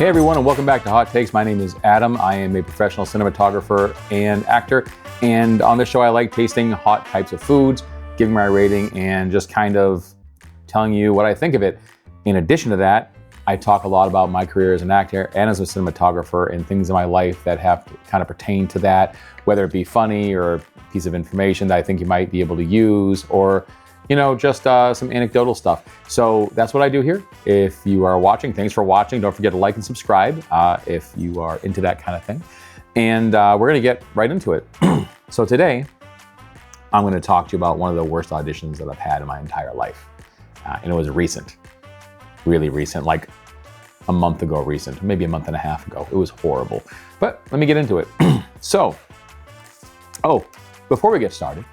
Hey everyone, and welcome back to Hot Takes. My name is Adam. I am a professional cinematographer and actor, and on this show I like tasting hot types of foods, giving my rating, and just kind of telling you what I think of it. In addition to that, I talk a lot about my career as an actor and as a cinematographer and things in my life that have to kind of pertain to that, whether it be funny or a piece of information that I think you might be able to use, or just some anecdotal stuff. So that's what I do here. If you are watching, thanks for watching. Don't forget to like and subscribe if you are into that kind of thing. And we're gonna get right into it. So today, I'm gonna talk to you about one of the worst auditions that I've had in my entire life. And it was recent, really recent, like a month ago recent, maybe a month and a half ago. It was horrible, but let me get into it. Before we get started,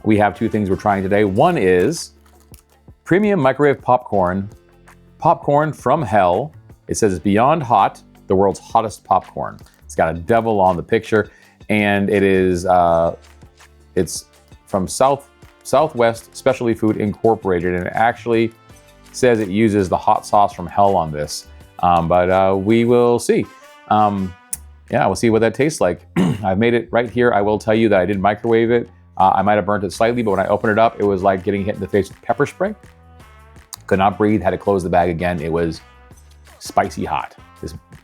we have two things we're trying today. One is premium microwave popcorn from hell. It says it's beyond hot, the world's hottest popcorn. It's got a devil on the picture, and it is it's from Southwest Specialty Food Incorporated, and it actually says it uses the hot sauce from hell on this, but we will see. We'll see what that tastes like. I've made it right here. I will tell you that I didn't microwave it. I might have burnt it slightly, but when I opened it up, it was like getting hit in the face with pepper spray. Could not breathe, had to close the bag again. It was spicy hot,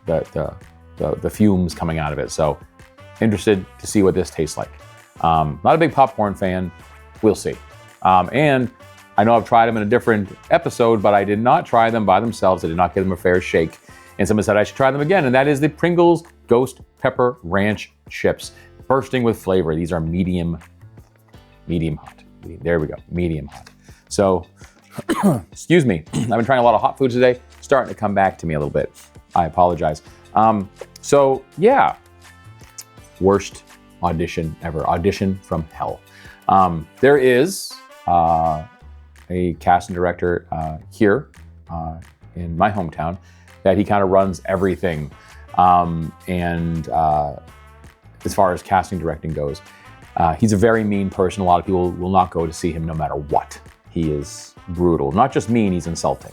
the fumes coming out of it. So interested to see what this tastes like. Not a big popcorn fan, we'll see. And I know I've tried them in a different episode, but I did not try them by themselves. I did not give them a fair shake. And someone said I should try them again, and that is the Pringles Ghost Pepper Ranch Chips, bursting with flavor. These are medium hot. There we go, medium hot. So, excuse me, I've been trying a lot of hot foods today, starting to come back to me a little bit. I apologize. Worst audition ever, audition from hell. There is a casting director here in my hometown that he kind of runs everything. As far as casting directing goes, he's a very mean person. A lot of people will not go to see him no matter what. He is brutal. Not just mean, he's insulting.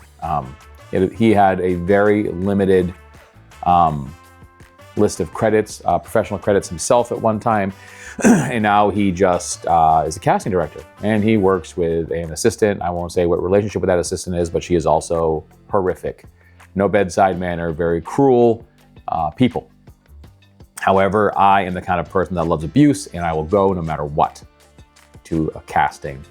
He had a very limited list of credits, professional credits himself at one time, and now he just is a casting director. And he works with an assistant. I won't say what relationship with that assistant is, but she is also horrific. No bedside manner, very cruel people. However, I am the kind of person that loves abuse, and I will go no matter what to a casting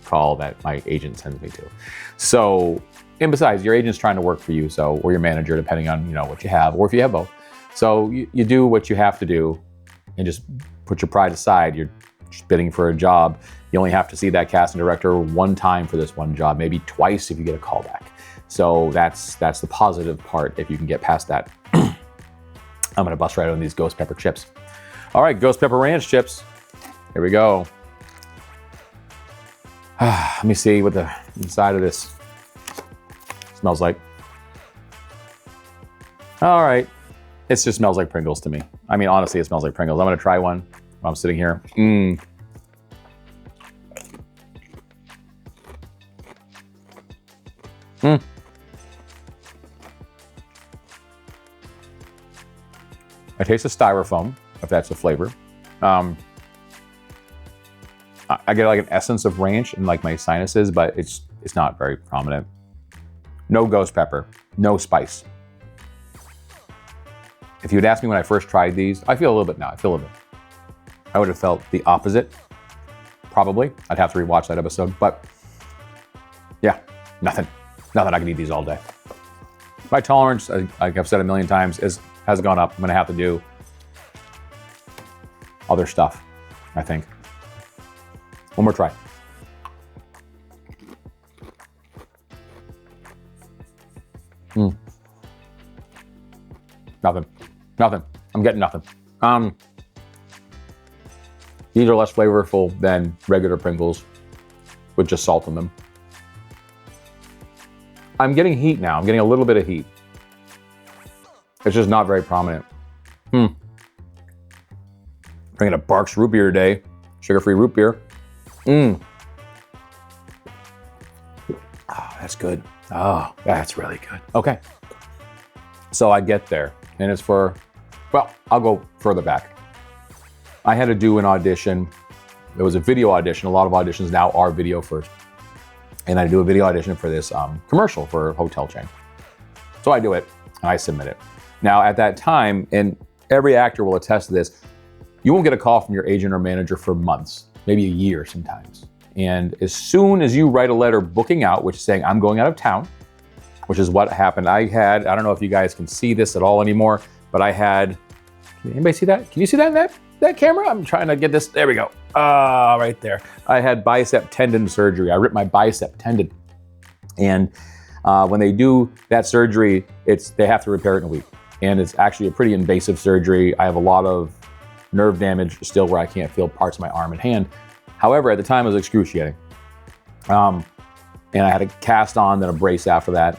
call that my agent sends me to. So, and besides, your agent's trying to work for you, or your manager, depending on what you have, or if you have both. So you do what you have to do, and just put your pride aside. You're just bidding for a job. You only have to see that casting director one time for this one job, maybe twice if you get a callback. So that's the positive part if you can get past that. I'm gonna bust right on these ghost pepper chips. All right, ghost pepper ranch chips. Here we go. Let me see what the inside of this smells like. All right, it just smells like Pringles to me. I mean, honestly, it smells like Pringles. I'm gonna try one while I'm sitting here. I taste the styrofoam, if that's the flavor. I get like an essence of ranch in like my sinuses, but it's not very prominent. No ghost pepper, no spice. If you had asked me when I first tried these, I feel a little bit now, I would have felt the opposite, probably. I'd have to rewatch that episode, but yeah, nothing. I can eat these all day. My tolerance, like I've said a million times, has gone up. I'm gonna have to do other stuff, I think. One more try. Nothing. I'm getting nothing. These are less flavorful than regular Pringles with just salt in them. I'm getting heat now. I'm getting a little bit of heat. It's just not very prominent. Drinking a Barks root beer today, sugar-free root beer. Oh, that's good. Oh, that's really good. Okay. So I get there, and it's for, well, I'll go further back. I had to do an audition. It was a video audition. A lot of auditions now are video first. And I do a video audition for this commercial for a hotel chain. So I do it, and I submit it. Now, at that time, and every actor will attest to this, you won't get a call from your agent or manager for months, maybe a year sometimes. And as soon as you write a letter booking out, which is saying, I'm going out of town, which is what happened. I don't know if you guys can see this at all anymore, but I had, can anybody see that? Can you see that in that camera? I'm trying to get this, there we go. Right there. I had bicep tendon surgery. I ripped my bicep tendon. And when they do that surgery, they have to repair it in a week. And it's actually a pretty invasive surgery. I have a lot of nerve damage still where I can't feel parts of my arm and hand. However, at the time it was excruciating. And I had a cast on, then a brace after that.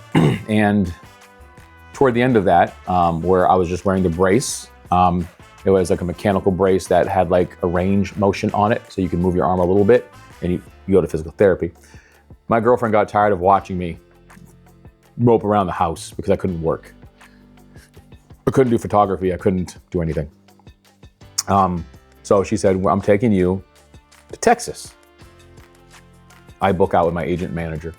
And toward the end of that, where I was just wearing the brace, it was like a mechanical brace that had like a range motion on it, so you can move your arm a little bit, and you go to physical therapy. My girlfriend got tired of watching me mope around the house because I couldn't work. I couldn't do photography, I couldn't do anything. So she said, well, I'm taking you to Texas. I book out with my agent manager.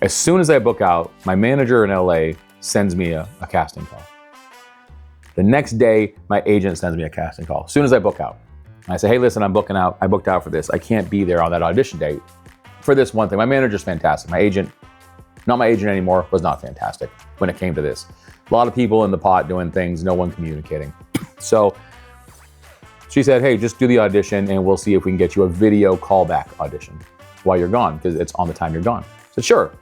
As soon as I book out, my manager in LA sends me a casting call. The next day, my agent sends me a casting call. As soon as I book out, I say, hey, listen, I'm booking out. I booked out for this. I can't be there on that audition date for this one thing. My manager's fantastic. My agent, not my agent anymore, was not fantastic when it came to this. A lot of people in the pot doing things, no one communicating. So she said, hey, just do the audition and we'll see if we can get you a video callback audition while you're gone, because it's on the time you're gone. I said, sure.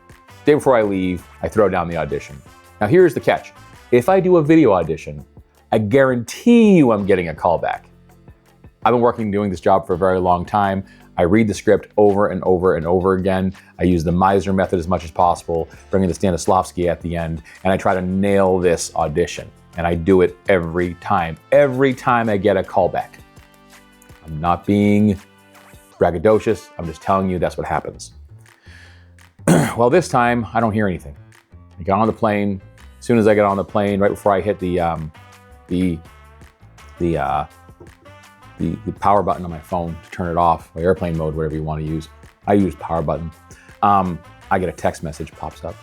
Day before I leave, I throw down the audition. Now here's the catch. If I do a video audition, I guarantee you I'm getting a callback. I've been doing this job for a very long time. I read the script over and over and over again. I use the Meisner method as much as possible, bringing the Stanislavski at the end, and I try to nail this audition. And I do it every time. Every time I get a callback. I'm not being braggadocious. I'm just telling you that's what happens. Well, this time I don't hear anything. I get on the plane. As soon as I get on the plane, right before I hit the power button on my phone to turn it off, or airplane mode, whatever you want to use. I use power button. I get a text message pops up,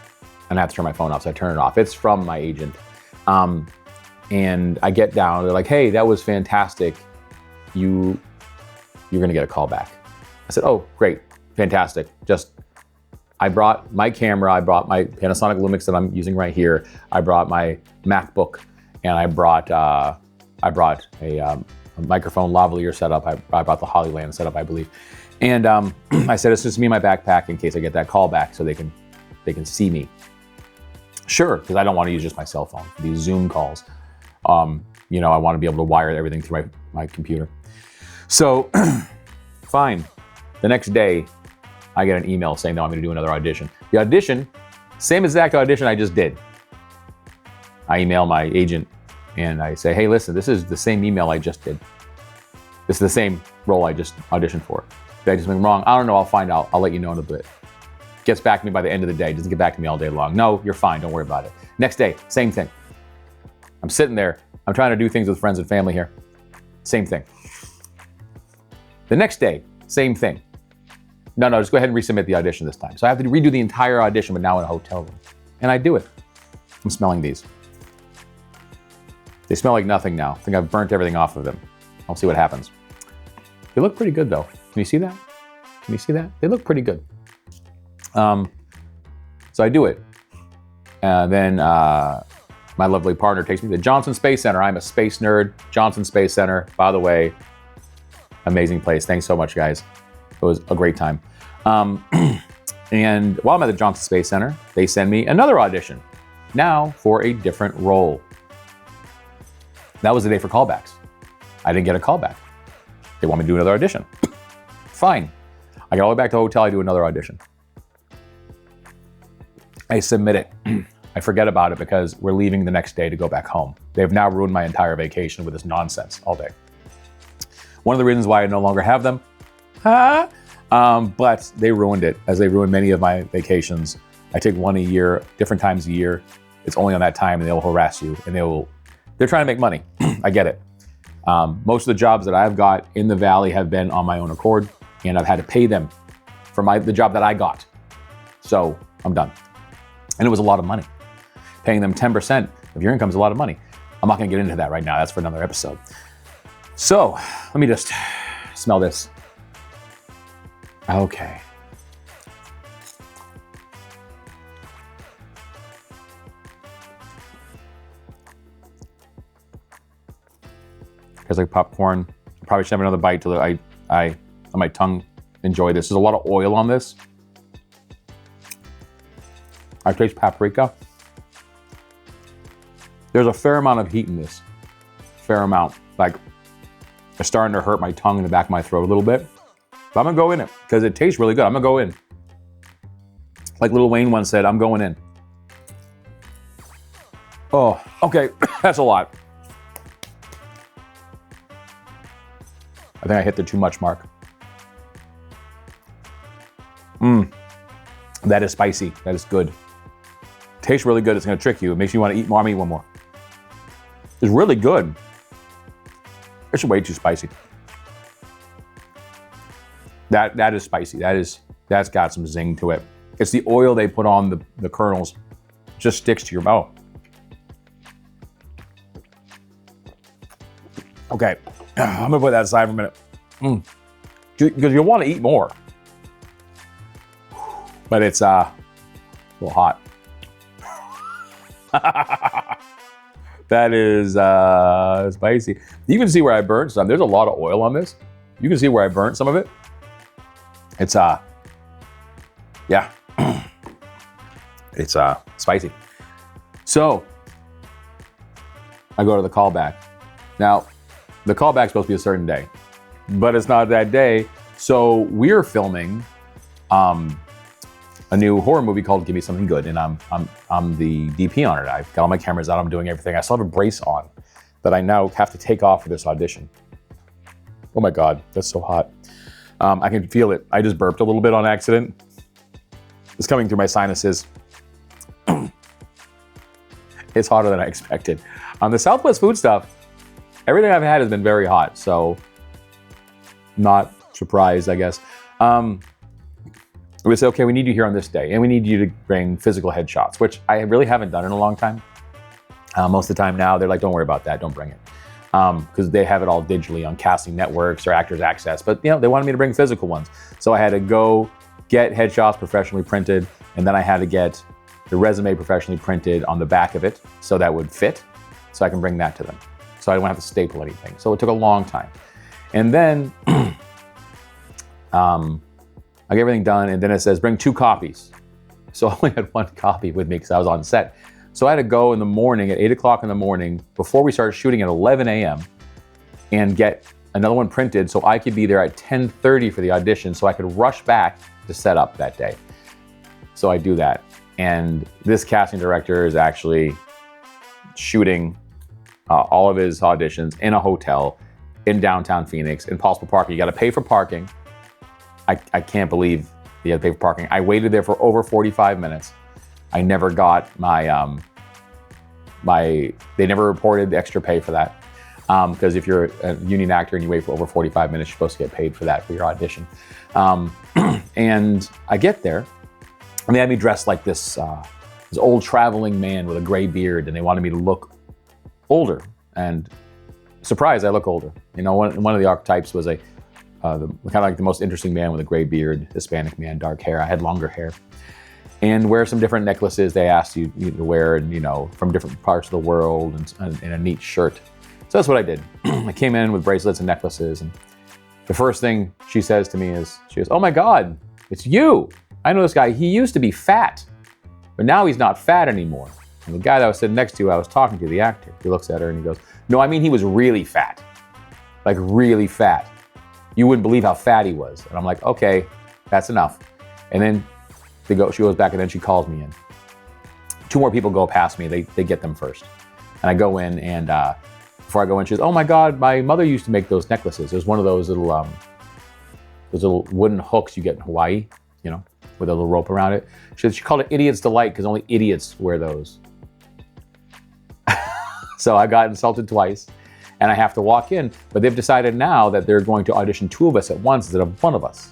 and I have to turn my phone off, so I turn it off. It's from my agent. And I get down, they're like, hey, that was fantastic. You're gonna get a call back. I said, oh, great, fantastic. I brought my camera, I brought my Panasonic Lumix that I'm using right here. I brought my MacBook, and I brought a microphone lavalier setup. I brought the Hollyland setup, I believe. And I said, it's just me in my backpack in case I get that call back so they can see me. Sure, because I don't want to use just my cell phone for these Zoom calls. I want to be able to wire everything through my computer. So, fine. The next day, I get an email saying, no, I'm going to do another audition. The audition, same exact audition I just did. I email my agent and I say, hey, listen, this is the same email I just did. This is the same role I just auditioned for. Did I do something wrong? I don't know, I'll find out. I'll let you know in a bit. Gets back to me by the end of the day. Doesn't get back to me all day long. No, you're fine, don't worry about it. Next day, same thing. I'm sitting there, I'm trying to do things with friends and family here. Same thing. The next day, same thing. No, just go ahead and resubmit the audition this time. So I have to redo the entire audition, but now in a hotel room. And I do it. I'm smelling these. They smell like nothing now. I think I've burnt everything off of them. I'll see what happens. They look pretty good though. Can you see that? Can you see that? They look pretty good. So I do it. Then my lovely partner takes me to the Johnson Space Center. I'm a space nerd. Johnson Space Center, by the way, amazing place. Thanks so much, guys. It was a great time. And while I'm at the Johnson Space Center, they send me another audition, now for a different role. That was the day for callbacks. I didn't get a callback. They want me to do another audition. Fine. I get all the way back to the hotel, I do another audition. I submit it. I forget about it because we're leaving the next day to go back home. They've now ruined my entire vacation with this nonsense all day. One of the reasons why I no longer have them, but they ruined it, as they ruined many of my vacations. I take one a year, different times a year. it's only on that time, and they'll harass you, and they're trying to make money. I get it. Most of the jobs that I've got in the Valley have been on my own accord, and I've had to pay them for the job that I got. So I'm done. And it was a lot of money. Paying them 10% of your income is a lot of money. I'm not gonna get into that right now. That's for another episode. So let me just smell this. Okay. Tastes like popcorn. Probably should have another bite till I let my tongue enjoy this. There's a lot of oil on this. I taste paprika. There's a fair amount of heat in this. Fair amount. Like, it's starting to hurt my tongue in the back of my throat a little bit. But I'm gonna go in it because it tastes really good. I'm gonna go in. Like Lil Wayne once said, I'm going in. Oh, okay, that's a lot. I think I hit the too much mark. That is spicy. That is good. Tastes really good. It's gonna trick you. It makes you want to eat more. I'm gonna eat one more. It's really good. It's way too spicy. That is spicy. That's got some zing to it. It's the oil they put on the kernels. It just sticks to your mouth. Okay, I'm gonna put that aside for a minute. Because you'll want to eat more. But it's a little hot. That is spicy. You can see where I burnt some. There's a lot of oil on this. You can see where I burnt some of it. It's yeah. It's spicy. So I go to the callback. Now, the callback's supposed to be a certain day, but it's not that day. So we're filming a new horror movie called Give Me Something Good, and I'm the DP on it. I've got all my cameras out, I'm doing everything. I still have a brace on that I now have to take off for this audition. Oh my God, that's so hot. I can feel it. I just burped a little bit on accident. It's coming through my sinuses. It's hotter than I expected. On the Southwest food stuff, everything I've had has been very hot, so not surprised, I guess. We say, okay, we need you here on this day, and we need you to bring physical headshots, which I really haven't done in a long time. Most of the time now, they're like, don't worry about that, don't bring it. Because they have it all digitally on casting networks or Actors Access, but you know, they wanted me to bring physical ones. So I had to go get headshots professionally printed, and then I had to get the resume professionally printed on the back of it so that would fit, so I can bring that to them. So I don't have to staple anything. So it took a long time. And then I get everything done, and then it says, bring 2 copies. So I only had 1 copy with me because I was on set. So I had to go in the morning at 8 o'clock in the morning before we started shooting at 11 a.m. and get another one printed so I could be there at 10:30 for the audition so I could rush back to set up that day. So I do that. And this casting director is actually shooting all of his auditions in a hotel in downtown Phoenix, in possible parking. You got to pay for parking. I can't believe you had to pay for parking. I waited there for over 45 minutes. I never got my, they never reported the extra pay for that. Because if you're a union actor and you wait for over 45 minutes, you're supposed to get paid for that for your audition. And I get there, and they had me dressed like this old traveling man with a gray beard, and they wanted me to look older. And surprise, I look older. You know, one of the archetypes was kind of like the most interesting man with a gray beard, Hispanic man, dark hair. I had longer hair. And wear some different necklaces they asked you to wear, and you know, from different parts of the world, and a neat shirt. So that's what I did. I came in with bracelets and necklaces, and the first thing she says to me is, she goes, "Oh my God, it's you. I know this guy. He used to be fat, but now he's not fat anymore." And the guy that I was sitting next to, I was talking to, the actor, he looks at her and he goes, "No, I mean, he was really fat. Like really fat. You wouldn't believe how fat he was." And I'm like, okay, that's enough. And then she goes back, and then she calls me in. 2 more people go past me. They get them first. And I go in, and before I go in, she says, "Oh my God, my mother used to make those necklaces." There's one of those little wooden hooks you get in Hawaii, you know, with a little rope around it. She called it Idiot's Delight because only idiots wear those. So I got insulted twice, and I have to walk in. But they've decided now that they're going to audition 2 of us at once instead of 1 of us.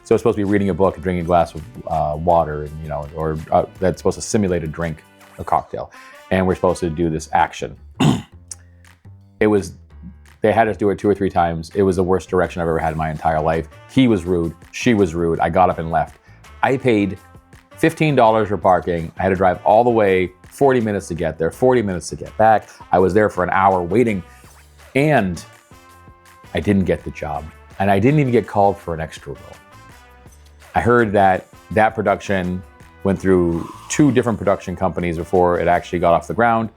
So it's supposed to be reading a book and drinking a glass of water, and, you know, or that's supposed to simulate a drink, a cocktail, and we're supposed to do this action. They had us do it 2 or 3 times. It was the worst direction I've ever had in my entire life. He was rude. She was rude. I got up and left. I paid $15 for parking. I had to drive all the way, 40 minutes to get there, 40 minutes to get back. I was there for an hour waiting, and I didn't get the job. And I didn't even get called for an extra role. I heard that that production went through 2 different production companies before it actually got off the ground.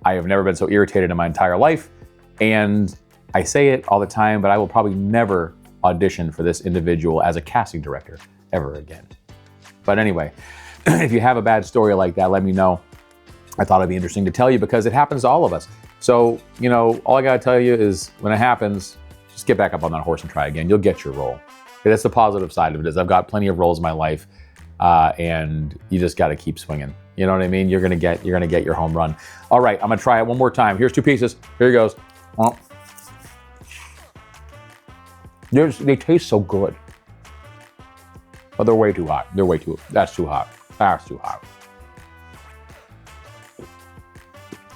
I have never been so irritated in my entire life. And I say it all the time, but I will probably never audition for this individual as a casting director ever again. But anyway, if you have a bad story like that, let me know. I thought it'd be interesting to tell you because it happens to all of us. So, you know, all I gotta tell you is when it happens, just get back up on that horse and try again. You'll get your role. Okay, that's the positive side of it is I've got plenty of roles in my life, and you just gotta keep swinging. You know what I mean? You're gonna get your home run. All right, I'm gonna try it one more time. Here's 2 pieces. Here he goes. Oh. They taste so good. But they're way too hot. That's too hot. That's too hot.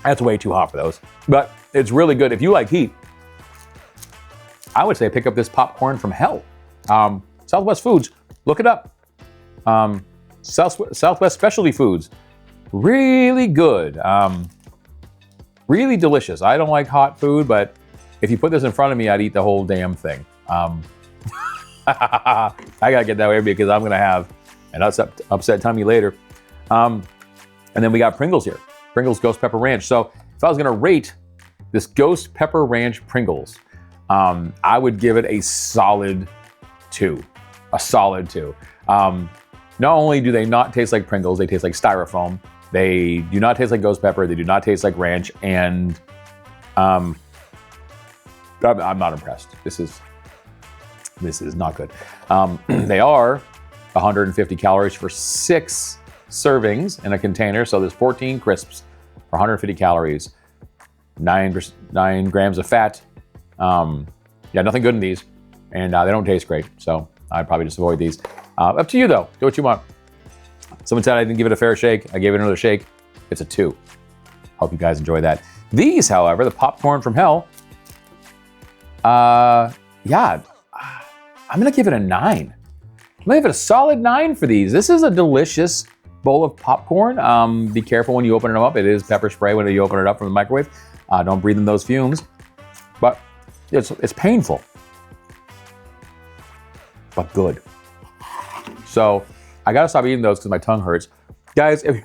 That's way too hot for those. But it's really good. If you like heat, I would say pick up this popcorn from hell. Southwest Foods, look it up. Southwest Specialty Foods, really good. Really delicious. I don't like hot food, but if you put this in front of me, I'd eat the whole damn thing. I gotta get that way because I'm gonna have an upset tummy later. And then we got Pringles here. Pringles Ghost Pepper Ranch. So if I was gonna rate this Ghost Pepper Ranch Pringles, I would give it a solid 2. A solid 2. Not only do they not taste like Pringles, they taste like styrofoam. They do not taste like ghost pepper. They do not taste like ranch. And I'm not impressed. This is not good. They are 150 calories for 6 servings in a container. So there's 14 crisps for 150 calories, 9 grams of fat. Yeah, nothing good in these. And they don't taste great. So I'd probably just avoid these. Up to you though, do what you want. Someone said I didn't give it a fair shake. I gave it another shake. It's a 2. Hope you guys enjoy that. These, however, the popcorn from hell, yeah, I'm gonna give it a 9. I'm gonna give it a solid 9 for these. This is a delicious bowl of popcorn. Be careful when you open them up. It is pepper spray when you open it up from the microwave. Don't breathe in those fumes, but it's painful, but good. So I gotta stop eating those because my tongue hurts. Guys, if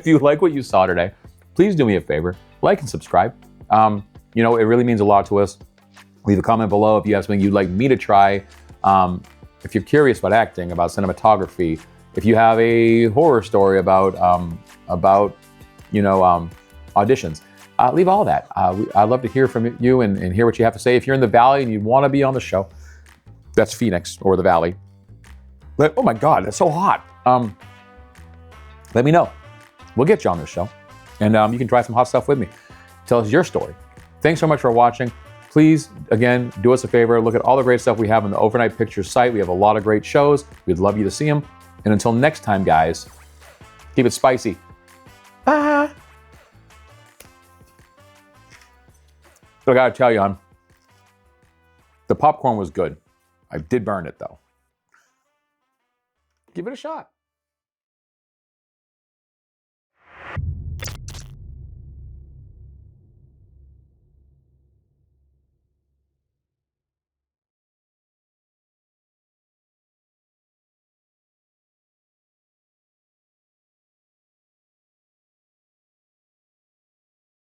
you like what you saw today, please do me a favor, like and subscribe. You know, it really means a lot to us. Leave a comment below if you have something you'd like me to try. If you're curious about acting, about cinematography, if you have a horror story about auditions, leave all that. I'd love to hear from you and hear what you have to say. If you're in the Valley and you want to be on the show, that's Phoenix or the Valley. Oh my God, that's so hot. Let me know. We'll get you on this show. And you can try some hot stuff with me. Tell us your story. Thanks so much for watching. Please, again, do us a favor. Look at all the great stuff we have on the Overnight Pictures site. We have a lot of great shows. We'd love you to see them. And until next time, guys, keep it spicy. Bye. So I gotta tell you, the popcorn was good. I did burn it though. Give it a shot.